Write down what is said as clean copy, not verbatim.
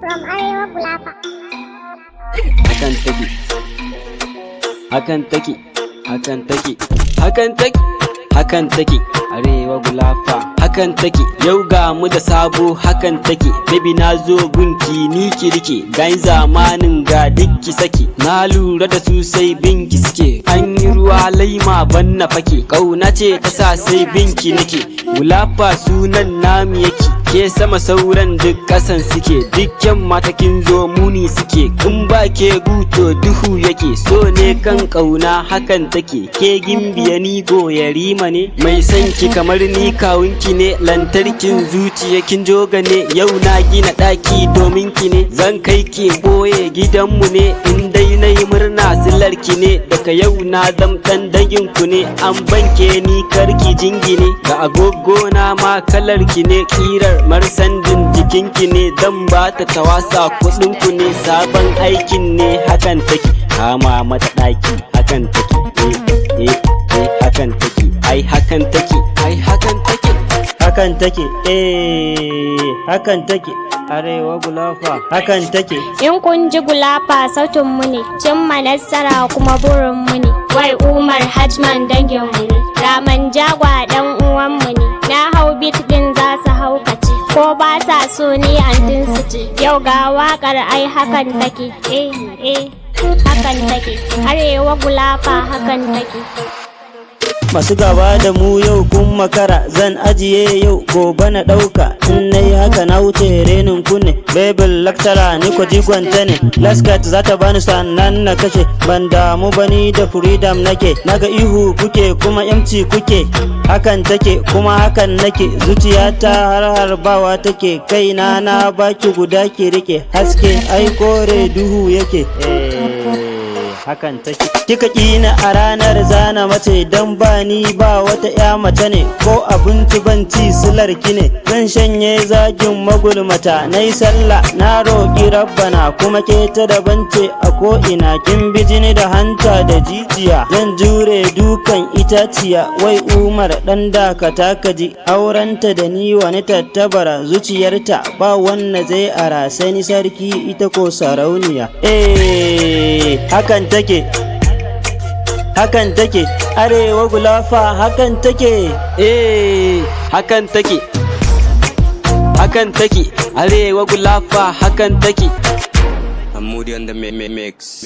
from Arewa Gulafa. Hakan take, hakan take, hakan take, hakan take, hakan take, Arewa Gulafa. Hakan take, yau ga mu da sabo hakan take, baby na zo gunki ni ki rike, gain zamanin ga dukki saki, na lura da su sai binki suke, an yi ruwa laima ban na fake, kauna ce ta sa sai binki nake, Gulafa sunan namu yake, ke sama sauran duk kasan suke, dukkan matakin zo muni suke, in ba ke guto duhu yake, so ne kan kauna hakan take, ke gimbiya ni goyarima ne, mai san ki kamar ni kawunki ne, lantarkin zuciya kin joga ne, yau na gina daki domin ki ne, zan kai ki boye gidanmu ne, in dai nayi murna silar ki ne, daga yau na zam dan dangin ku ne, an banke ni karki jingine, ga agogo na ma kalar ki ne, kirar marsandin jikin ki ne, dan ba ta tawasa kudin ku ne, sabon aikin ne hakan take, kama mata daki hakan take, hakan take, ai hakan take, ai hakan take, hakan take, hakan take, Arewa Gulafa, hakan take. In kun ji Gulafa sautin mu ne, cimma nasara kuma burin mu ne. Wai Umar Hajman dangin mu ne, Raman Jagwa dan uwan mu ne. Na hau bit din za su haukace, ko ba sa so ni antin su ce. Yau ga wakar ai hakan take, hakan take. Arewa Gulafa hakan take. Masu gaba da mu yau kun makara, zan ajiye yau gobe na ɗauka, in nayi haka na wuce renin kunne, bebel laktara ni ko jigwanta ne, laskat za ta bani sannan na kashe, ban damu bani da freedom nake, naga ihu kuke kuma empty kuke, hakan take kuma hakan nake, zuciyata har harbawa take, kaina na baki guda ki rike, haske ai kore duhu yake, hakan take. Kika ƙina a ranar zana mace, dan ba ni ba wata ya mace ne, ko abinci banci silar ki ne, zan shanye zagin magulmata, nayi sallah na roƙi rabbana, kuma ke ta daban ce a ko ina, kin bi jini da hanta da jijiya, zan jure dukan itaciya, wai Umar dan dakata kaji, aurenta da ni wani tattabara, zuciyarta ba wanne zai ara, sai ni sarki ita ko sarauniya, hakan take, hakan take, Arewa Gulafa hakan take, hakan take, hakan take, Arewa Gulafa hakan take. I'm Moody on the mix.